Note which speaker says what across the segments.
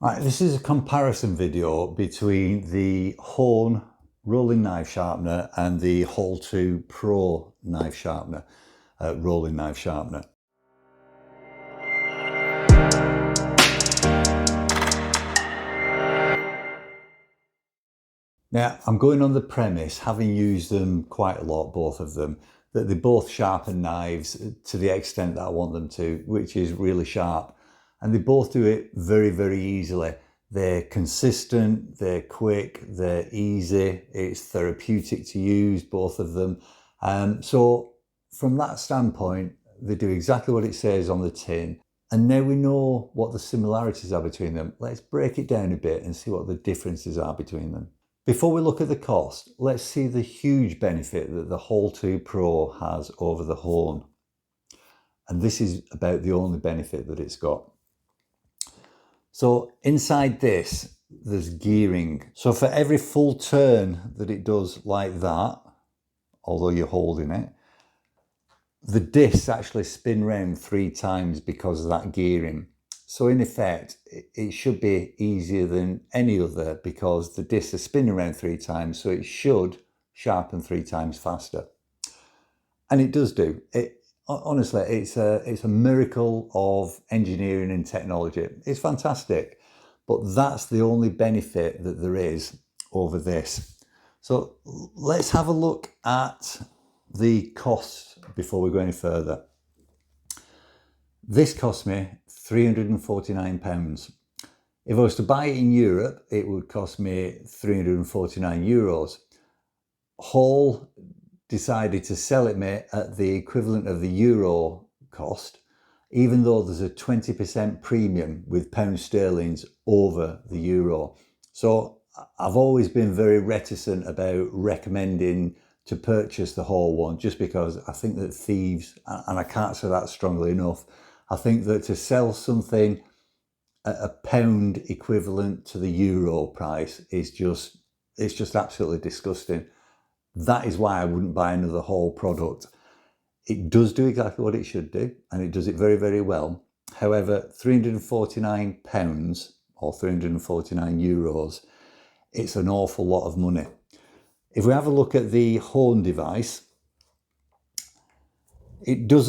Speaker 1: Right, this is a comparison video between the Hone Rolling Knife Sharpener and the Horl 2 Pro Knife Sharpener, Rolling Knife Sharpener. Now, I'm going on the premise, having used them quite a lot, both of them, that they both sharpen knives to the extent that I want them to, which is really sharp. And they both do it very, very easily. They're consistent, they're quick, they're easy, it's therapeutic to use, both of them. So from that standpoint, they do exactly what it says on the tin. And now we know what the similarities are between them. Let's break it down a bit and see what the differences are between them. Before we look at the cost, let's see the huge benefit that the Horl 2 Pro has over the Hone. And this is about the only benefit that it's got. So inside this, there's gearing. So for every full turn that it does like that, although you're holding it, the discs actually spin round 3 times because of that gearing. So in effect, it should be easier than any other because the discs are spinning around 3 times, so it should sharpen 3 times faster. And it does do. Honestly, it's a miracle of engineering and technology. It's fantastic, but that's the only benefit that there is over this. So let's have a look at the cost before we go any further. This cost me £349. If I was to buy it in Europe, it would cost me €349. Horl decided to sell it me at the equivalent of the euro cost, even though there's a 20% premium with pound sterlings over the euro. So I've always been very reticent about recommending to purchase the Horl one, just because I think that thieves, and I can't say that strongly enough, I think that to sell something at a pound equivalent to the euro price is just, it's just absolutely disgusting. That is why I wouldn't buy another Horl product. It does do exactly what it should do, and it does it very, very well. However, £349 or €349, it's an awful lot of money. If we have a look at the Hone device, there's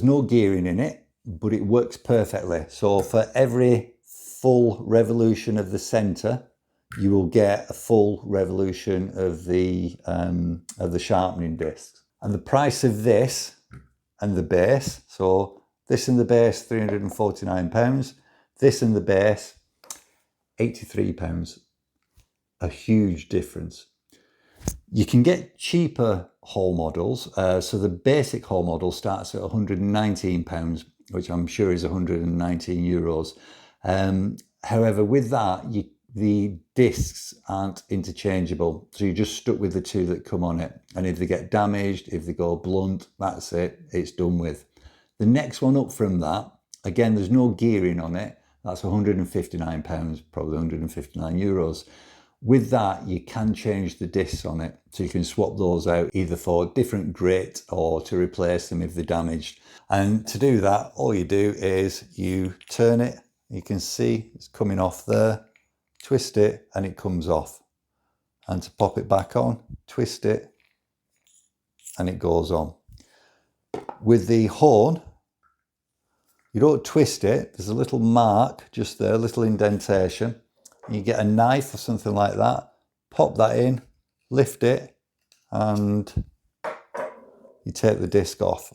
Speaker 1: no gearing in it, but it works perfectly. So for every full revolution of the center, you will get a full revolution of the sharpening discs. And the price of this and the base, so this and the base, £349, this and the base, £83. A huge difference. You can get cheaper Horl models. So the basic Horl model starts at £119, which I'm sure is €119. However, with that, the discs aren't interchangeable. So you're just stuck with the 2 that come on it. And if they get damaged, if they go blunt, that's it, it's done with. The next one up from that, again, there's no gearing on it. That's £159, probably €159. With that, you can change the discs on it. So you can swap those out either for different grit or to replace them if they're damaged. And to do that, all you do is you turn it. You can see it's coming off there. Twist it and it comes off. And to pop it back on, twist it and it goes on. With the Hone, you don't twist it. There's a little mark just there, a little indentation. You get a knife or something like that, pop that in, lift it, and you take the disc off.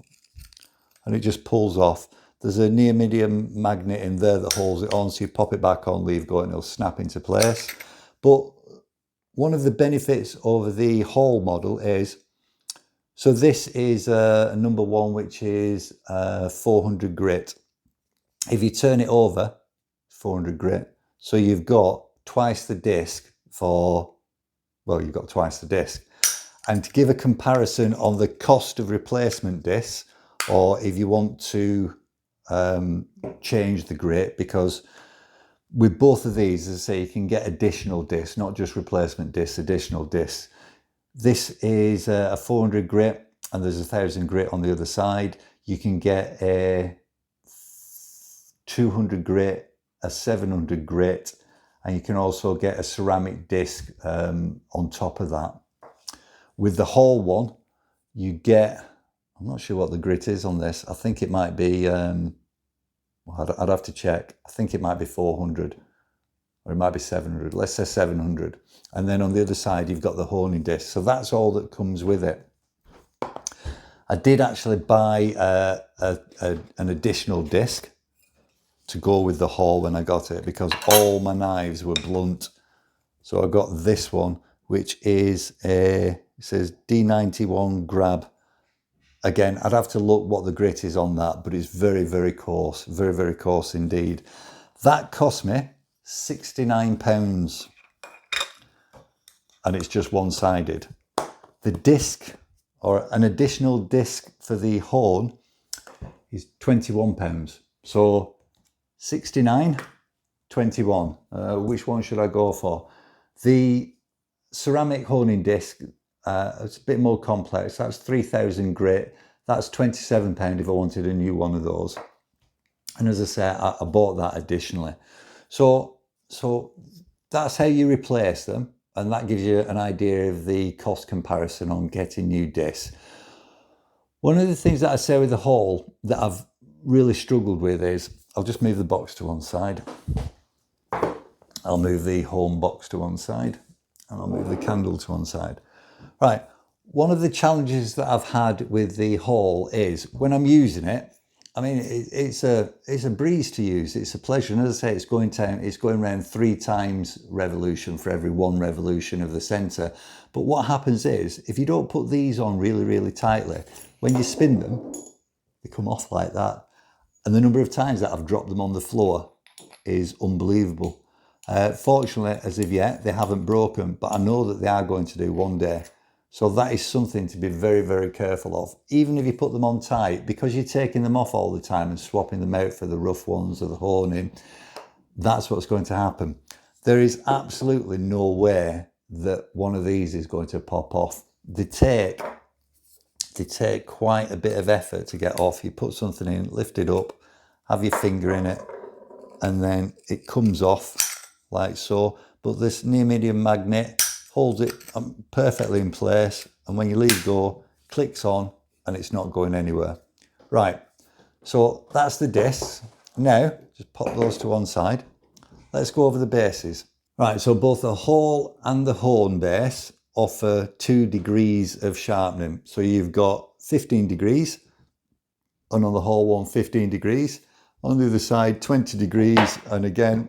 Speaker 1: And it just pulls off. There's a neodymium magnet in there that holds it on, so you pop it back on, leave go, and it'll snap into place. But one of the benefits over the Horl model is, so this is a number 1, which is 400 grit. If you turn it over, 400 grit. So you've got twice the disc you've got twice the disc. And to give a comparison on the cost of replacement discs, or if you want to change the grit, because with both of these, as I say, you can get additional discs, not just replacement discs, additional discs. This is a 400 grit and there's 1000 grit on the other side. You can get a 200 grit a 700 grit, and you can also get a ceramic disc on top of that. With the Horl one, you get, I'm not sure what the grit is on this. I think it might be, I'd have to check. I think it might be 400 or it might be 700. Let's say 700. And then on the other side, you've got the honing disc. So that's all that comes with it. I did actually buy an additional disc to go with the Horl when I got it, because all my knives were blunt. So I got this one, which is it says D91 grab. Again, I'd have to look what the grit is on that, but it's very, very coarse, very, very coarse indeed. That cost me £69, and it's just one-sided. The disc, or an additional disc for the Hone, is £21. So 69, 21. Which one should I go for? The ceramic honing disc, it's a bit more complex. That's 3000 grit. That's £27 if I wanted a new one of those. And as I say, I bought that additionally. So that's how you replace them. And that gives you an idea of the cost comparison on getting new discs. One of the things that I say with the Horl that I've really struggled with is, I'll just move the box to one side. I'll move the Hone box to one side, and I'll move the candle to one side. Right, one of the challenges that I've had with the Horl is when I'm using it, I mean, it's a breeze to use. It's a pleasure. And as I say, it's going around 3 times revolution for every 1 revolution of the center. But what happens is, if you don't put these on really, really tightly, when you spin them, they come off like that. And the number of times that I've dropped them on the floor is unbelievable. Fortunately, as of yet, they haven't broken, but I know that they are going to do one day. So that is something to be very, very careful of. Even if you put them on tight, because you're taking them off all the time and swapping them out for the rough ones or the honing, that's what's going to happen. There is absolutely no way that one of these is going to pop off. They take quite a bit of effort to get off. You put something in, lift it up, have your finger in it, and then it comes off like so. But this neodymium magnet holds it perfectly in place, and when you leave go, clicks on, and it's not going anywhere. Right, so that's the discs. Now, just pop those to one side. Let's go over the bases. Right, so both the Horl and the Hone base offer 2 degrees of sharpening. So you've got 15 degrees, and on the Horl one, 15 degrees. On the other side, 20 degrees, and again,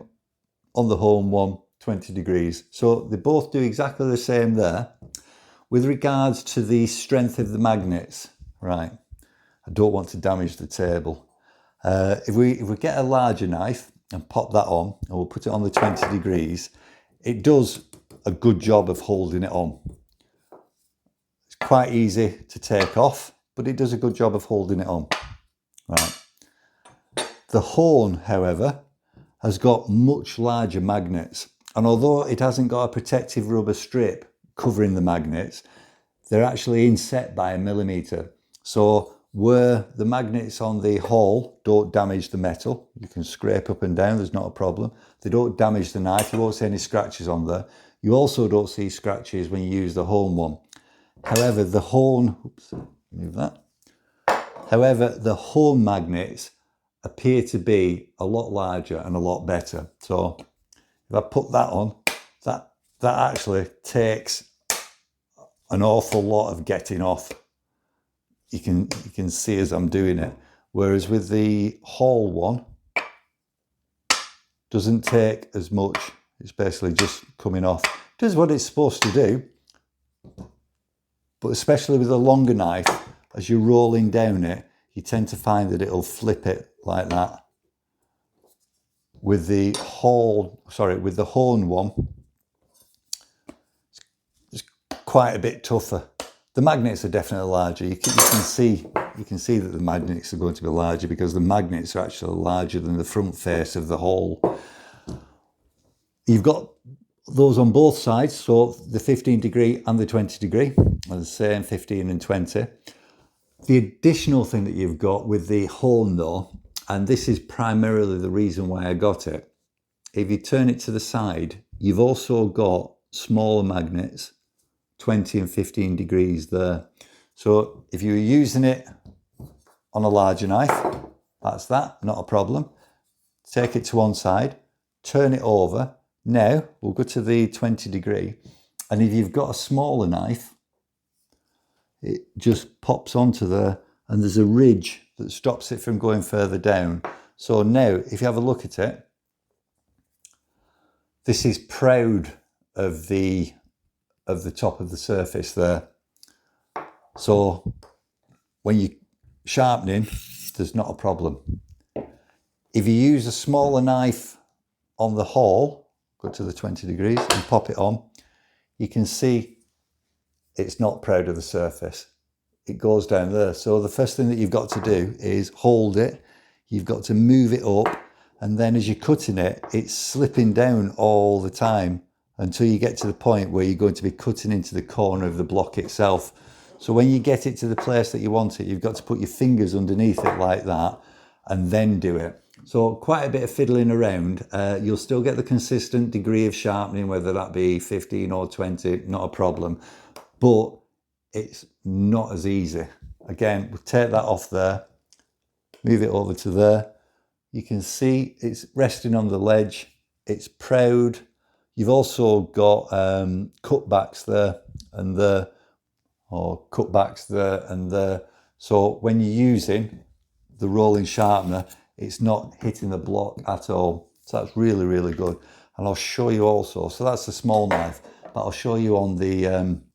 Speaker 1: on the Hone one, 20 degrees. So they both do exactly the same there. With regards to the strength of the magnets, right, I don't want to damage the table. If we get a larger knife and pop that on, and we'll put it on the 20 degrees, it does a good job of holding it on. It's quite easy to take off, but it does a good job of holding it on. Right. The Hone, however, has got much larger magnets. And although it hasn't got a protective rubber strip covering the magnets, they're actually inset by 1 millimeter. So where the magnets on the Horl don't damage the metal, you can scrape up and down, there's not a problem. They don't damage the knife, you won't see any scratches on there. You also don't see scratches when you use the Hone one. However, the Hone, oops, move that. However, the Hone magnets appear to be a lot larger and a lot better. So if I put that on, that actually takes an awful lot of getting off. You can see as I'm doing it. Whereas with the Horl one, doesn't take as much. It's basically just coming off. It does what it's supposed to do. But especially with a longer knife, as you're rolling down it, you tend to find that it'll flip it like that. With the with the Hone one, it's quite a bit tougher. The magnets are definitely larger. You can see that the magnets are going to be larger because the magnets are actually larger than the front face of the Horl. You've got those on both sides, so the 15 degree and the 20 degree are the same, 15 and 20. The additional thing that you've got with the Hone though, and this is primarily the reason why I got it, if you turn it to the side, you've also got smaller magnets, 20 and 15 degrees there. So if you were using it on a larger knife, that's that, not a problem. Take it to one side, turn it over. Now we'll go to the 20 degree. And if you've got a smaller knife, it just pops onto there and there's a ridge that stops it from going further down. So now if you have a look at it, this is proud of the top of the surface there. So when you're sharpening, there's not a problem. If you use a smaller knife on the Horl, go to the 20 degrees and pop it on, you can see it's not proud of the surface. It goes down there. So the first thing that you've got to do is hold it. You've got to move it up. And then as you're cutting it, it's slipping down all the time until you get to the point where you're going to be cutting into the corner of the block itself. So when you get it to the place that you want it, you've got to put your fingers underneath it like that and then do it. So quite a bit of fiddling around. You'll still get the consistent degree of sharpening, whether that be 15 or 20, not a problem. But it's not as easy. Again, we'll take that off there, move it over to there. You can see it's resting on the ledge. It's proud. You've also got cutbacks there and there, or cutbacks there and there. So when you're using the rolling sharpener, it's not hitting the block at all. So that's really, really good. And I'll show you also. So that's a small knife, but I'll show you on the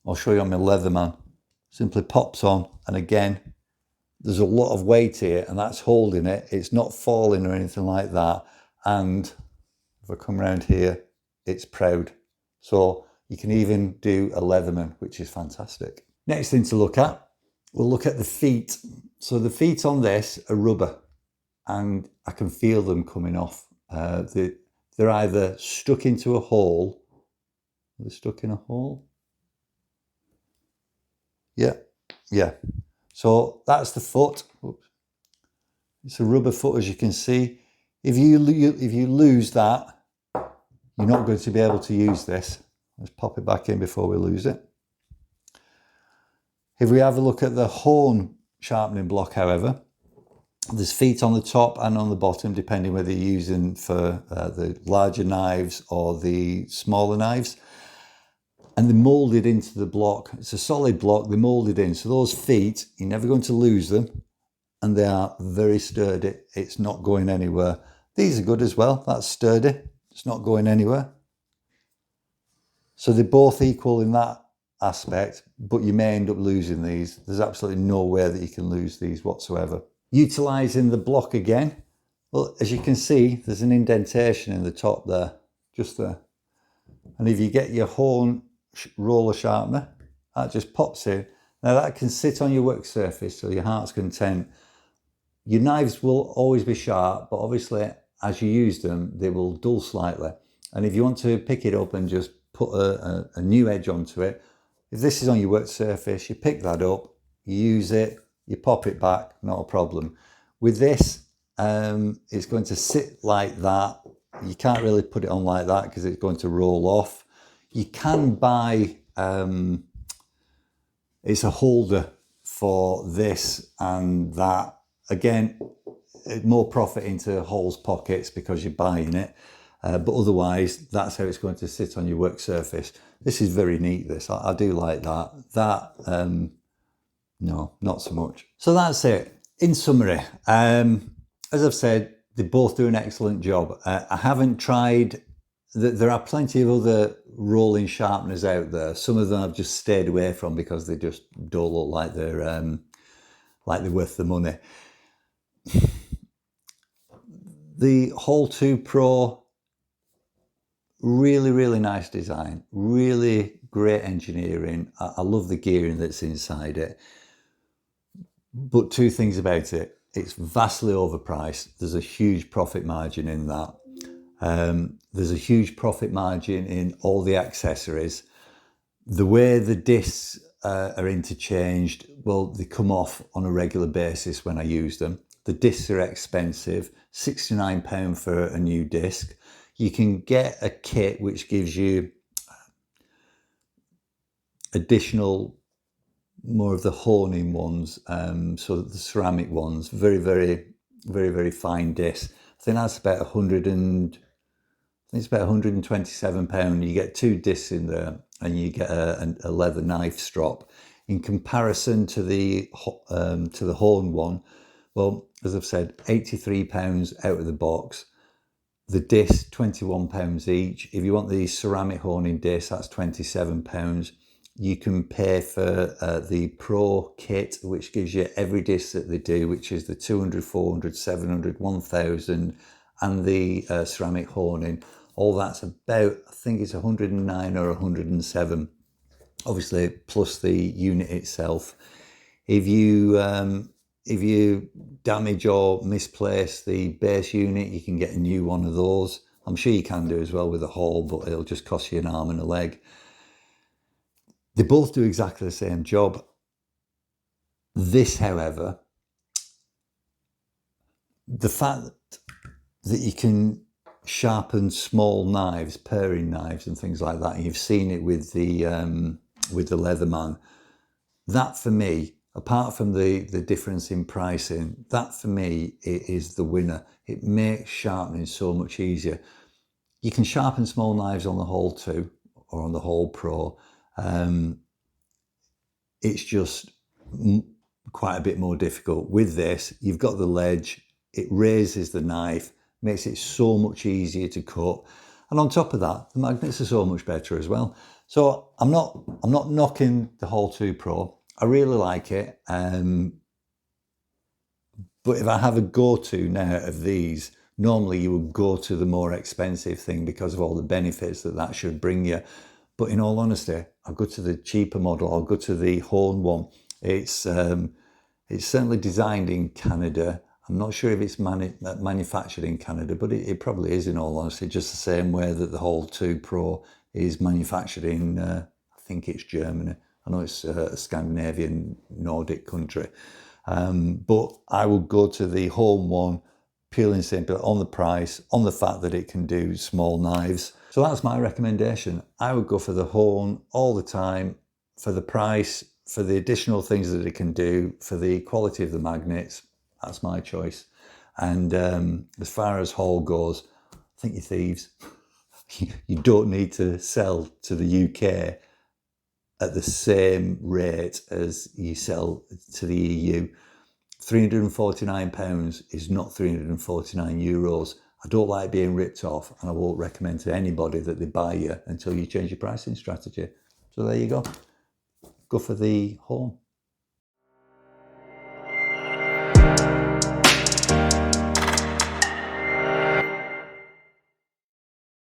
Speaker 1: I'll show you on my Leatherman. Simply pops on, and again, there's a lot of weight here, and that's holding it. It's not falling or anything like that. And if I come around here, it's proud. So you can even do a Leatherman, which is fantastic. Next thing to look at, we'll look at the feet. So the feet on this are rubber, and I can feel them coming off. They're either stuck into a hole. Are they stuck in a hole? Yeah. So that's the foot. Oops. It's a rubber foot, as you can see. If you lose that, you're not going to be able to use this. Let's pop it back in before we lose it. If we have a look at the Hone sharpening block, however, there's feet on the top and on the bottom, depending whether you're using for the larger knives or the smaller knives. And they're moulded into the block. It's a solid block, they're moulded in. So those feet, you're never going to lose them. And they are very sturdy. It's not going anywhere. These are good as well. That's sturdy. It's not going anywhere. So they're both equal in that aspect, but you may end up losing these. There's absolutely no way that you can lose these whatsoever. Utilising the block again. Well, as you can see, there's an indentation in the top there, just there. And if you get your Hone roller sharpener, that just pops in. Now that can sit on your work surface to your heart's content. Your knives will always be sharp, but obviously as you use them, they will dull slightly. And if you want to pick it up and just put a new edge onto it, if this is on your work surface, you pick that up, you use it, you pop it back, not a problem. With this, it's going to sit like that. You can't really put it on like that because it's going to roll off. You can buy, it's a holder for this and that. Again, more profit into Horl's pockets because you're buying it. But otherwise, that's how it's going to sit on your work surface. This is very neat, this. I do like that. That, no, not so much. So that's it. In summary, as I've said, they both do an excellent job. I haven't tried, there are plenty of other rolling sharpeners out there. Some of them I've just stayed away from because they just don't look like they're worth the money. The Horl 2 Pro, really, really nice design, really great engineering. I love the gearing that's inside it. But two things about it. It's vastly overpriced. There's a huge profit margin in that. There's a huge profit margin in all the accessories. The way the discs are interchanged, well, they come off on a regular basis when I use them. The discs are expensive, £69 for a new disc. You can get a kit which gives you additional, more of the honing ones, so the ceramic ones, very fine discs. I think that's about £127. You get 2 discs in there, and you get a leather knife strop. In comparison to the Hone one, well, as I've said, £83 out of the box. The discs, £21 each. If you want the ceramic honing disc, that's £27. You can pay for the Pro kit, which gives you every disc that they do, which is the 200, 400, 700, 1000, and the ceramic honing. All that's about, I think it's 109 or 107. Obviously, plus the unit itself. If you damage or misplace the base unit, you can get a new one of those. I'm sure you can do as well with a Horl, but it'll just cost you an arm and a leg. They both do exactly the same job. This, however, the fact that you can sharpen small knives, paring knives and things like that, and you've seen it with the Leatherman, that for me, apart from the difference in pricing, that for me it is the winner. It makes sharpening so much easier. You can sharpen small knives on the Horl 2 or on the Horl Pro. It's just quite a bit more difficult. With this, you've got the ledge, it raises the knife, makes it so much easier to cut. And on top of that, the magnets are so much better as well. So I'm not knocking the Horl 2 Pro. I really like it. But if I have a go-to now of these, normally you would go to the more expensive thing because of all the benefits that should bring you. But in all honesty, I'll go to the cheaper model. I'll go to the Hone one. It's certainly designed in Canada. I'm not sure if it's manufactured in Canada, but it probably is, in all honesty, just the same way that the Horl 2 Pro is manufactured in, I think it's Germany. I know it's a Scandinavian Nordic country. But I will go to the Hone one, purely and simply on the price, on the fact that it can do small knives. So that's my recommendation. I would go for the Hone all the time, for the price, for the additional things that it can do, for the quality of the magnets. That's my choice. And as far as Horl goes, I think you're thieves. You don't need to sell to the UK at the same rate as you sell to the EU. £349 is not €349. I don't like being ripped off, and I won't recommend to anybody that they buy you until you change your pricing strategy. So there you go. Go for the Horn.